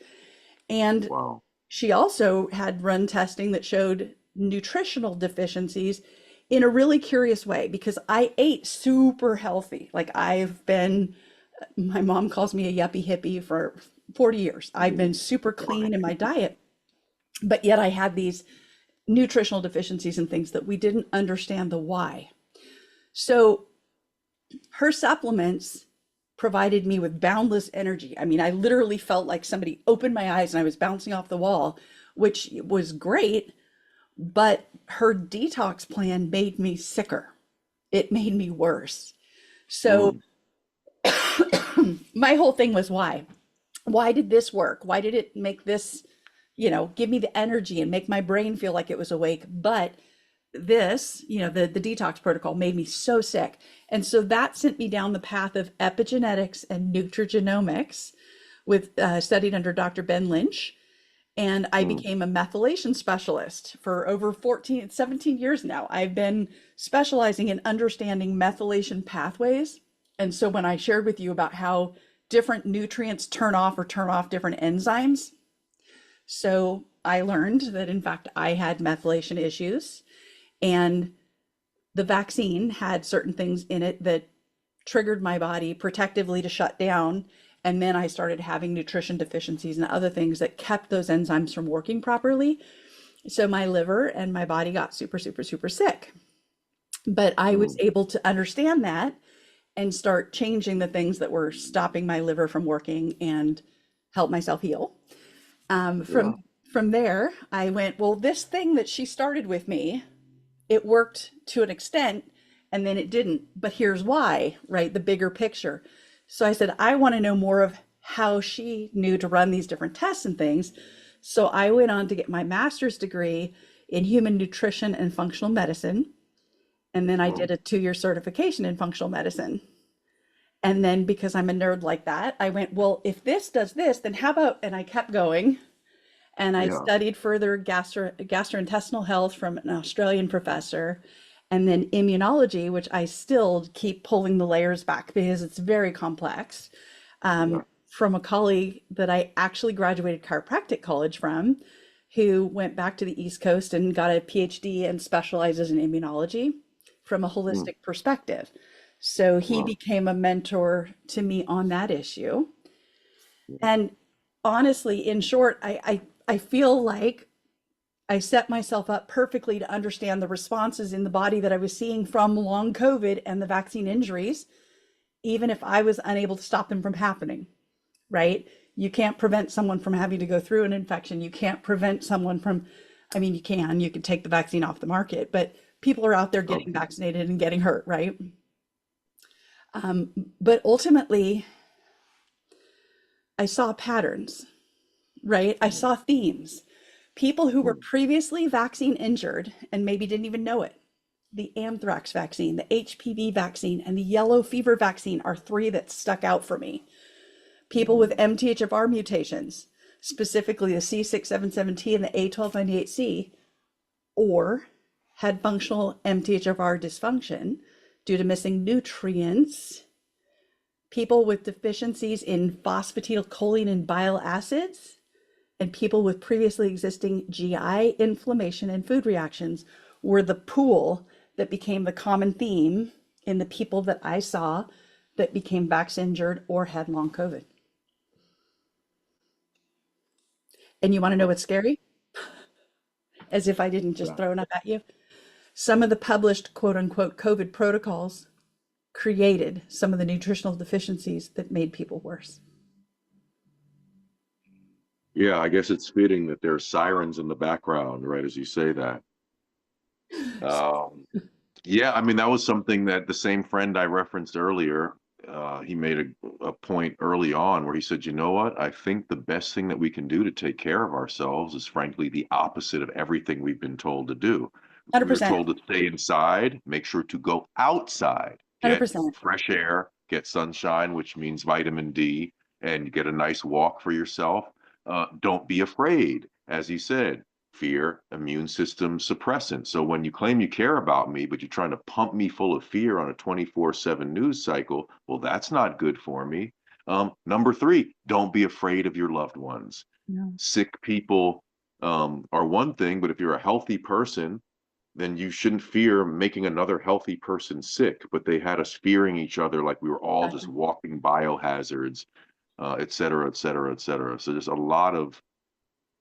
And Wow. she also had run testing that showed nutritional deficiencies in a really curious way, because I ate super healthy. Like my mom calls me a yuppie hippie for 40 years. I've been super clean in my diet, but yet I had these nutritional deficiencies and things that we didn't understand the why. So her supplements provided me with boundless energy. I mean, I literally felt like somebody opened my eyes and I was bouncing off the wall, which was great. But her detox plan made me sicker. It made me worse. So my whole thing was why? Why did this work? Why did it make this, give me the energy and make my brain feel like it was awake? But this, the detox protocol made me so sick. And so that sent me down the path of epigenetics and nutrigenomics studied under Dr. Ben Lynch. And I became a methylation specialist for over 17 years now. I've been specializing in understanding methylation pathways. And so when I shared with you about how different nutrients turn off different enzymes, so I learned that in fact I had methylation issues, and the vaccine had certain things in it that triggered my body protectively to shut down. And then I started having nutrition deficiencies and other things that kept those enzymes from working properly. So my liver and my body got super, super, super sick. But I was able to understand that and start changing the things that were stopping my liver from working and help myself heal. From there, I went, well, this thing that she started with me, it worked to an extent, and then it didn't. But here's why, right? The bigger picture. So I said, I want to know more of how she knew to run these different tests and things. So I went on to get my master's degree in human nutrition and functional medicine. And then I did a 2-year certification in functional medicine. And then because I'm a nerd like that, I went, well, if this does this, then how about, and I kept going. And I studied further gastrointestinal health from an Australian professor. And then immunology, which I still keep pulling the layers back because it's very complex, from a colleague that I actually graduated chiropractic college from, who went back to the East Coast and got a PhD and specializes in immunology from a holistic perspective. So he became a mentor to me on that issue. And honestly, in short, I feel like I set myself up perfectly to understand the responses in the body that I was seeing from long COVID and the vaccine injuries, even if I was unable to stop them from happening, right? You can't prevent someone from having to go through an infection. You can't prevent someone from, I mean, you can take the vaccine off the market, but people are out there getting vaccinated and getting hurt, right? But ultimately, I saw patterns, right? I saw themes. People who were previously vaccine injured and maybe didn't even know it, the anthrax vaccine, the HPV vaccine, and the yellow fever vaccine are three that stuck out for me. People with MTHFR mutations, specifically the C677T and the A1298C, or had functional MTHFR dysfunction due to missing nutrients, people with deficiencies in phosphatidylcholine and bile acids, and people with previously existing GI inflammation and food reactions were the pool that became the common theme in the people that I saw that became vax injured or had long COVID. And you want to know what's scary? As if I didn't just throw it up at you. Some of the published quote unquote COVID protocols created some of the nutritional deficiencies that made people worse. Yeah, I guess it's fitting that there are sirens in the background, right, as you say that. Yeah, I mean, that was something that the same friend I referenced earlier, he made a point early on where he said, you know what, I think the best thing that we can do to take care of ourselves is frankly the opposite of everything we've been told to do. We were 100%. told to stay inside, make sure to go outside, get 100%. fresh air, get sunshine, which means vitamin D, and get a nice walk for yourself. Don't be afraid, as he said. Fear, immune system suppressant. So when you claim you care about me, but you're trying to pump me full of fear on a 24/7 news cycle, well, that's not good for me. Number three, don't be afraid of your loved ones. No. Sick people are one thing, but if you're a healthy person, then you shouldn't fear making another healthy person sick. But they had us fearing each other like we were all just walking biohazards, et cetera, et cetera, et cetera. So there's a lot of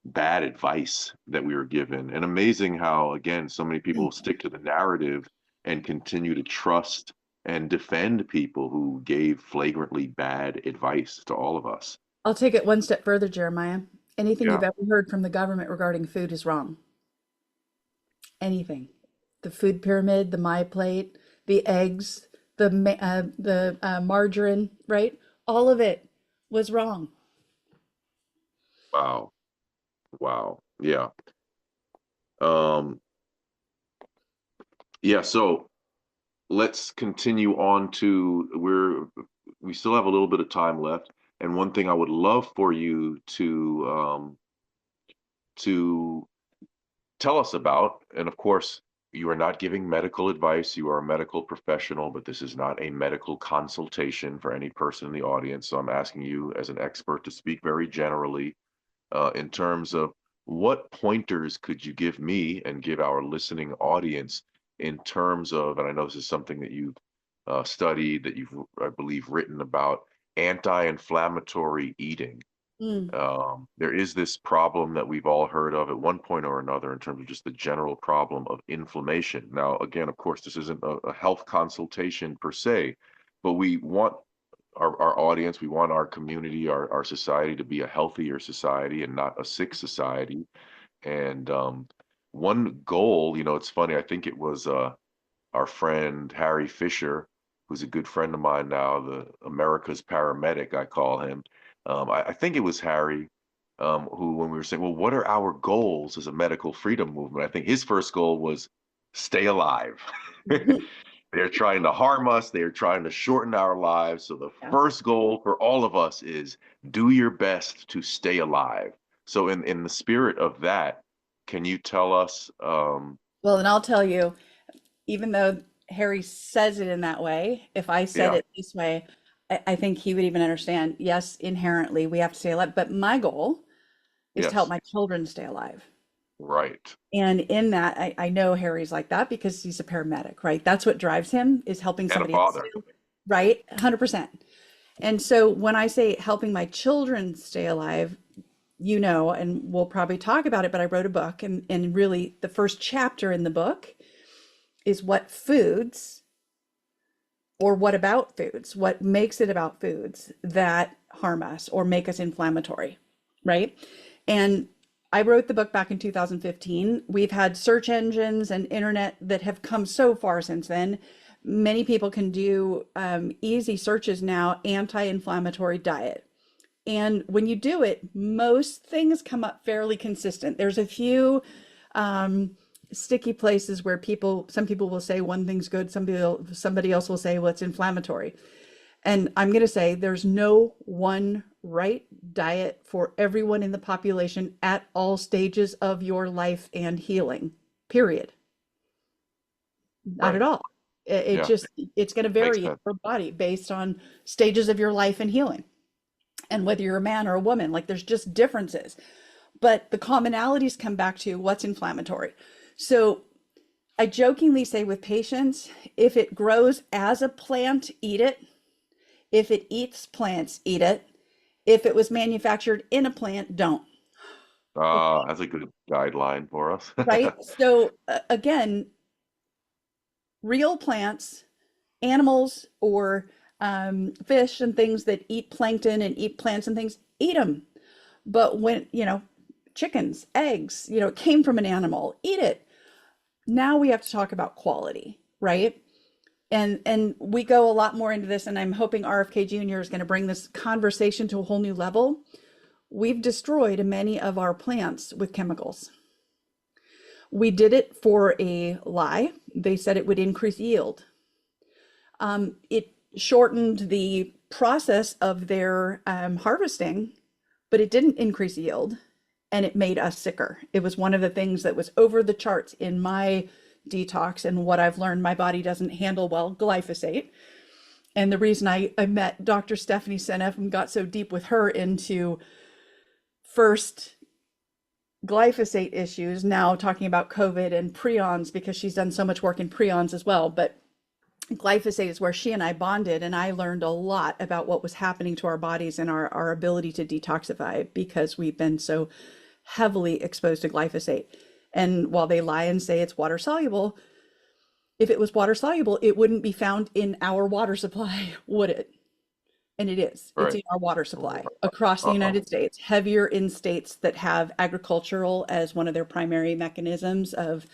bad advice that we were given, and amazing how, again, so many people stick to the narrative and continue to trust and defend people who gave flagrantly bad advice to all of us. I'll take it one step further, Jeremiah. Anything Yeah. you've ever heard from the government regarding food is wrong. Anything. The food pyramid, the My Plate, the eggs, the margarine, right? All of it was wrong. Wow. Wow. Yeah. Um, yeah, so let's continue on to we still have a little bit of time left. And one thing I would love for you to tell us about, and of course, you are not giving medical advice, you are a medical professional, but this is not a medical consultation for any person in the audience. So I'm asking you as an expert to speak very generally in terms of what pointers could you give me and give our listening audience in terms of, and I know this is something that you've studied, that you've, I believe, written about, anti-inflammatory eating. There is this problem that we've all heard of at one point or another in terms of just the general problem of inflammation. Now, again, of course, this isn't a health consultation per se, but we want our audience, we want our community, our society to be a healthier society and not a sick society. And one goal, it's funny, I think it was our friend Harry Fisher, who's a good friend of mine now, the America's paramedic, I call him. I think it was Harry who, when we were saying, well, what are our goals as a medical freedom movement? I think his first goal was stay alive. They're trying to harm us. They're trying to shorten our lives. So the first goal for all of us is do your best to stay alive. So in the spirit of that, can you tell us? Well, and I'll tell you, even though Harry says it in that way, if I said it this way, I think he would even understand, yes, inherently we have to stay alive, but my goal is to help my children stay alive. Right. And in that, I know Harry's like that because he's a paramedic, right? That's what drives him, is helping somebody else, right? 100%. And so when I say helping my children stay alive, and we'll probably talk about it, but I wrote a book, and really the first chapter in the book is what foods, or what about foods, what makes it about foods that harm us or make us inflammatory, right? And I wrote the book back in 2015. We've had search engines and internet that have come so far since then. Many people can do easy searches now, anti-inflammatory diet. And when you do it, most things come up fairly consistent. There's a few sticky places where some people will say one thing's good, somebody else will say, well, it's inflammatory. And I'm going to say there's no one right diet for everyone in the population at all stages of your life and healing, period. Not Right. at all. It Yeah. just, it's going to Makes vary in sense. your body based on stages of your life and healing. And whether you're a man or a woman, like there's just differences. But the commonalities come back to what's inflammatory. So I jokingly say with patients, if it grows as a plant, eat it. If it eats plants, eat it. If it was manufactured in a plant, don't. That's a good guideline for us. Right? So again, real plants, animals, or fish and things that eat plankton and eat plants and things, eat them. But when, chickens, eggs, it came from an animal, eat it. Now we have to talk about quality, right? And we go a lot more into this, and I'm hoping RFK Jr. is going to bring this conversation to a whole new level. We've destroyed many of our plants with chemicals. We did it for a lie. They said it would increase yield. It shortened the process of their harvesting, but it didn't increase yield, and it made us sicker. It was one of the things that was over the charts in my detox and what I've learned my body doesn't handle well, glyphosate. And the reason I met Dr. Stephanie Seneff and got so deep with her into first glyphosate issues, now talking about COVID and prions, because she's done so much work in prions as well. But glyphosate is where she and I bonded, and I learned a lot about what was happening to our bodies and our ability to detoxify because we've been so heavily exposed to glyphosate. And while they lie and say it's water soluble, if it was water soluble, it wouldn't be found in our water supply, would it? And it is. It's in our water supply across the United States, heavier in states that have agricultural as one of their primary mechanisms of,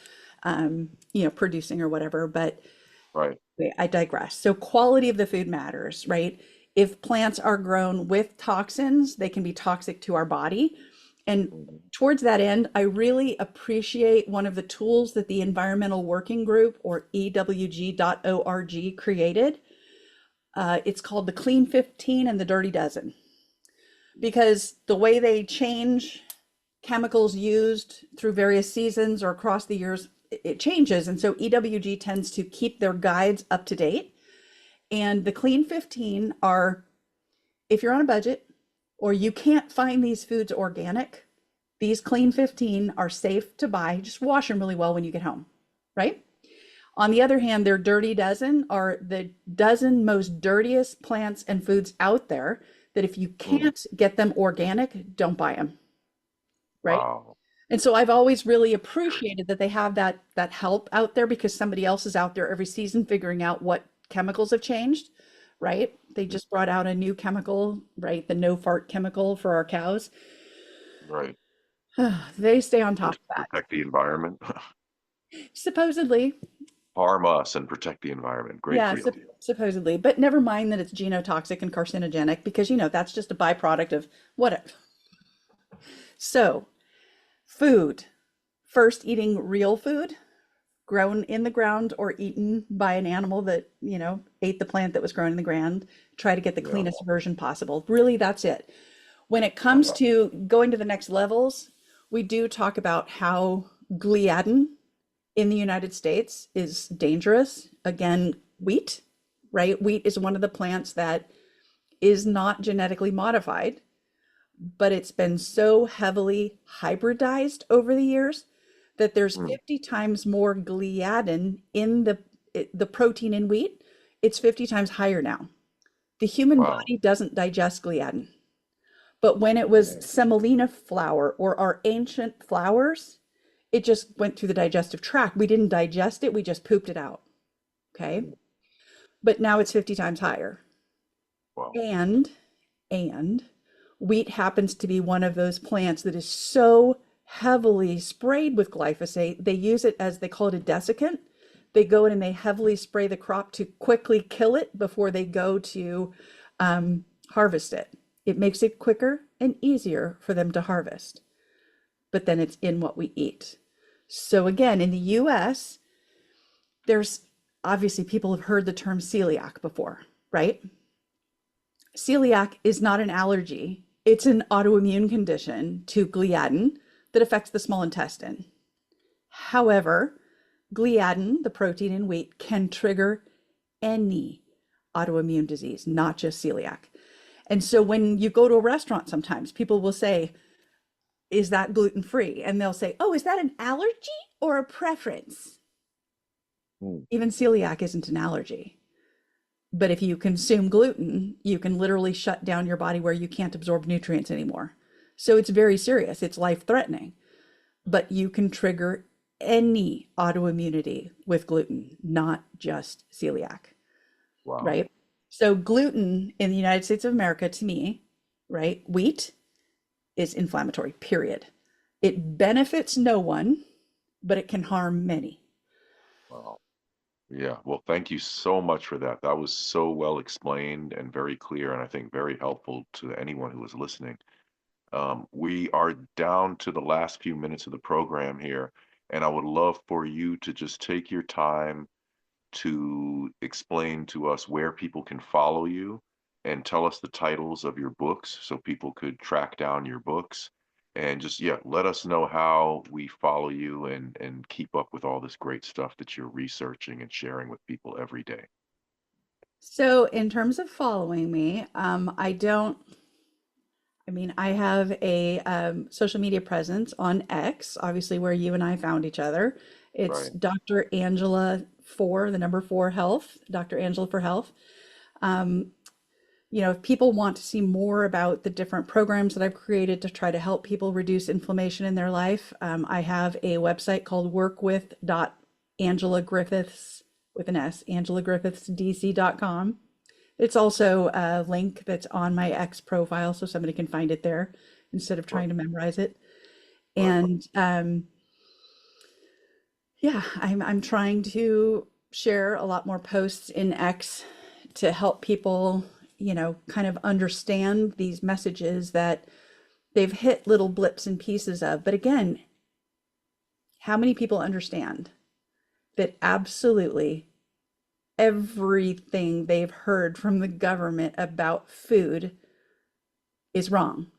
producing or whatever. But Right. I digress. So quality of the food matters, right? If plants are grown with toxins, they can be toxic to our body. And towards that end, I really appreciate one of the tools that the Environmental Working Group, or EWG.org, created. It's called the Clean 15 and the Dirty Dozen, because the way they change chemicals used through various seasons or across the years, it changes. And so EWG tends to keep their guides up to date. And the Clean 15 are, if you're on a budget, or you can't find these foods organic, these Clean 15 are safe to buy. Just wash them really well when you get home, right? On the other hand, their Dirty Dozen are the dozen most dirtiest plants and foods out there that if you can't get them organic, don't buy them, right? Wow. And so I've always really appreciated that they have that help out there, because somebody else is out there every season figuring out what chemicals have changed, right? They just brought out a new chemical, right? The no fart chemical for our cows. Right. They stay on top of that. Protect the environment. Supposedly. Harm us and protect the environment. Great. Yeah, Great. supposedly. But never mind that it's genotoxic and carcinogenic, because, that's just a byproduct of whatever. So, food. First, eating real food, grown in the ground or eaten by an animal that, ate the plant that was grown in the ground. Try to get the cleanest version possible. Really, that's it. When it comes to going to the next levels, we do talk about how gliadin in the United States is dangerous. Again, wheat, right? Wheat is one of the plants that is not genetically modified, but it's been so heavily hybridized over the years that there's 50 times more gliadin in the protein in wheat. It's 50 times higher now. The human body doesn't digest gliadin. But when it was semolina flour or our ancient flours, it just went through the digestive tract. We didn't digest it, we just pooped it out. Okay. But now it's 50 times higher. Wow. And wheat happens to be one of those plants that is so heavily sprayed with glyphosate. They use it as, they call it a desiccant. They go in and they heavily spray the crop to quickly kill it before they go to harvest it. It makes it quicker and easier for them to harvest. But then it's in what we eat. So again, in the US, there's obviously people have heard the term celiac before, right? Celiac is not an allergy. It's an autoimmune condition to gliadin that affects the small intestine. However, gliadin, the protein in wheat, can trigger any autoimmune disease, not just celiac. And so when you go to a restaurant, sometimes people will say, is that gluten-free? And they'll say, oh, is that an allergy or a preference? Mm. Even celiac isn't an allergy. But if you consume gluten, you can literally shut down your body where you can't absorb nutrients anymore. So it's very serious. It's life-threatening. But you can trigger any autoimmunity with gluten, not just celiac, Wow. right? So gluten in the United States of America, to me, right, wheat is inflammatory, period. It benefits no one, but it can harm many. Wow. Yeah. Well, thank you so much for that. That was so well explained and very clear, and I think very helpful to anyone who was listening. We are down to the last few minutes of the program here, and I would love for you to just take your time to explain to us where people can follow you and tell us the titles of your books so people could track down your books and just, yeah, let us know how we follow you and keep up with all this great stuff that you're researching and sharing with people every day. So in terms of following me, I have a social media presence on X, obviously where you and I found each other. It's Right. Dr. Angela for the number 4 health, Dr. Angela for health. If people want to see more about the different programs that I've created to try to help people reduce inflammation in their life, I have a website called workwith.angelagriffiths with an S, angelagriffithsdc.com. It's also a link that's on my X profile, so somebody can find it there instead of Right. trying to memorize it. Right. And I'm trying to share a lot more posts in X to help people, kind of understand these messages that they've hit little blips and pieces of. But again, how many people understand that absolutely everything they've heard from the government about food is wrong?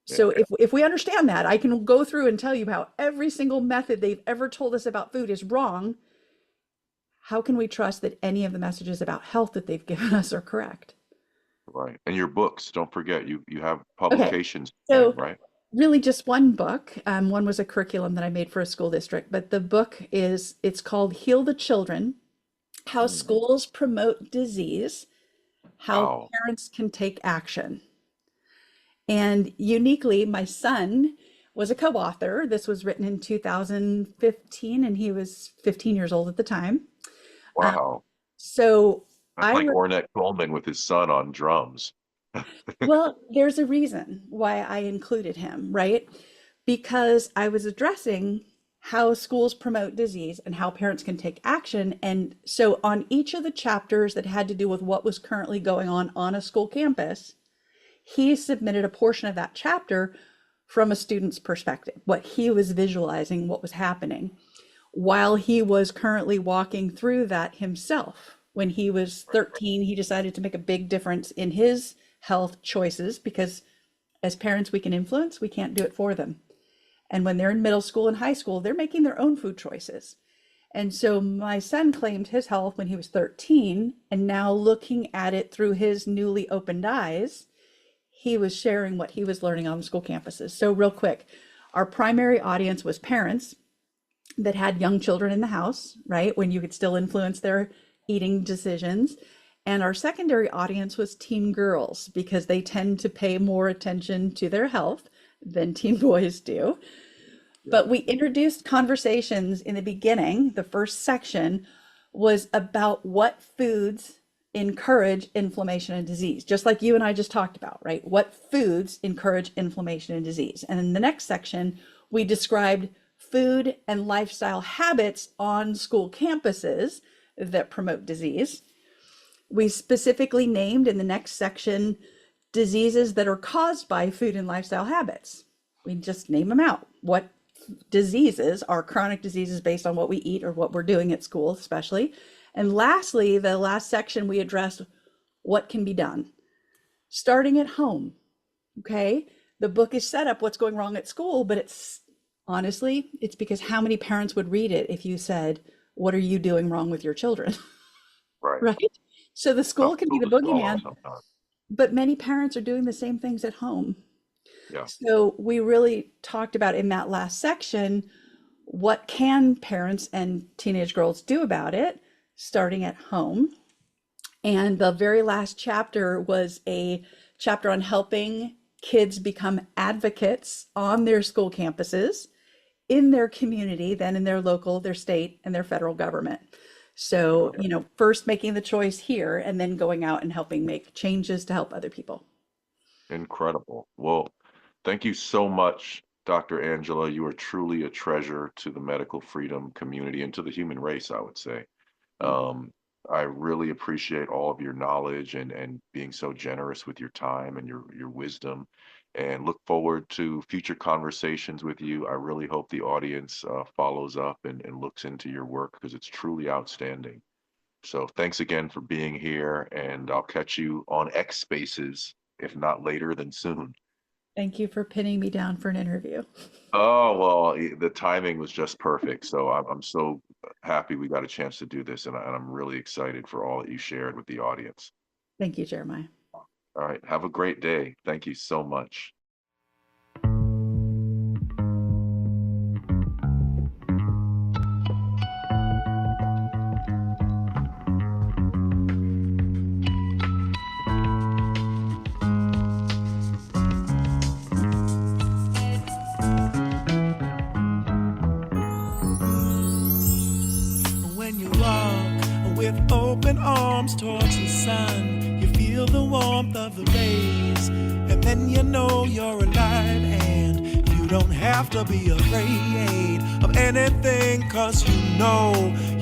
Yeah. So if we understand that, I can go through and tell you how every single method they've ever told us about food is wrong. How can we trust that any of the messages about health that they've given us are correct? Right. And your books, don't forget, you have Okay, publications there, so right? really just one book. One was a curriculum that I made for a school district, but the book it's called Heal the Children: How Mm. Schools Promote Disease, How Wow. Parents Can Take Action. And uniquely, my son was a co-author. This was written in 2015, and he was 15 years old at the time. Wow. So That's I like wrote, Ornette Coleman with his son on drums. well, there's a reason why I included him, right? Because I was addressing how schools promote disease and how parents can take action. And so on each of the chapters that had to do with what was currently going on a school campus, he submitted a portion of that chapter from a student's perspective, what he was visualizing, what was happening, while he was currently walking through that himself. When he was 13, he decided to make a big difference in his health choices because as parents, we can influence, we can't do it for them. And when they're in middle school and high school, they're making their own food choices. And so my son claimed his health when he was 13, and now looking at it through his newly opened eyes, he was sharing what he was learning on the school campuses. So real quick, our primary audience was parents that had young children in the house, right? When you could still influence their eating decisions. And our secondary audience was teen girls because they tend to pay more attention to their health than teen boys do. But we introduced conversations in the beginning. The first section was about what foods encourage inflammation and disease, just like you and I just talked about, right? What foods encourage inflammation and disease. And in the next section, we described food and lifestyle habits on school campuses that promote disease. We specifically named in the next section diseases that are caused by food and lifestyle habits. We just name them out. What diseases are chronic diseases based on what we eat or what we're doing at school, especially. And lastly, the last section, we addressed what can be done, starting at home. Okay. The book is set up what's going wrong at school, but it's honestly, it's because how many parents would read it if you said, what are you doing wrong with your children? Right. Right. So the school can be the boogeyman, Sometimes. but many parents are doing the same things at home. Yeah. So we really talked about in that last section, what can parents and teenage girls do about it, starting at home. And the very last chapter was a chapter on helping kids become advocates on their school campuses, in their community, then in their local, their state, and their federal government. So, first making the choice here and then going out and helping make changes to help other people. Incredible. Well, thank you so much, Dr. Angela. You are truly a treasure to the medical freedom community and to the human race, I would say. I really appreciate all of your knowledge and being so generous with your time and your wisdom, and look forward to future conversations with you. I really hope the audience follows up and looks into your work because it's truly outstanding. So thanks again for being here, and I'll catch you on X Spaces, if not later, then soon. Thank you for pinning me down for an interview. Oh, well, the timing was just perfect. So I'm so happy we got a chance to do this, and I'm really excited for all that you shared with the audience. Thank you, Jeremiah. All right, have a great day. Thank you so much. When you walk with open arms towards the sun, you feel the warmth of the rays, and then you know you're alive, and you don't have to be afraid of anything, cause you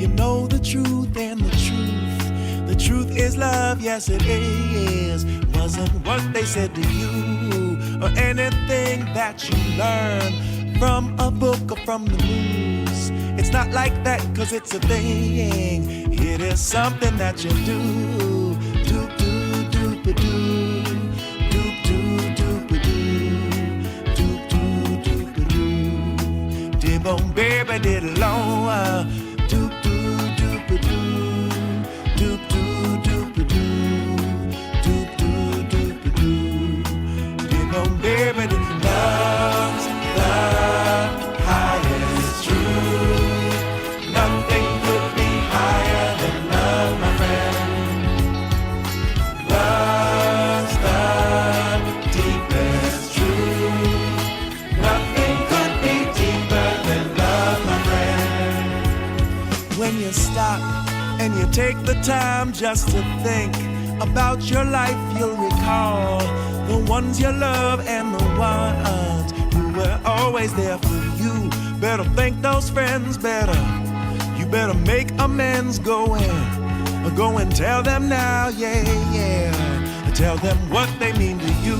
know the truth, and the truth is love, yes it is. Wasn't what they said to you, or anything that you learn from a book or from the news. It's not like that, cause it's a thing. It is something that you do. Doop doo doop doo. Doop doo doop doo. Doop doo doop doo. Dib on baby did long. Doop doo doop doo. Doop doo doop doo. Doop doo doop doo. Dib on baby did love's the highest truth. Nothing could be higher than love, my friend. Love's the deepest truth. Nothing could be deeper than love, my friend. When you stop and you take the time just to think about your life, you'll recall the ones you love and the ones who were always there for you. Better thank those friends better. You better make amends. Go and tell them now, yeah. Tell them what they mean to you.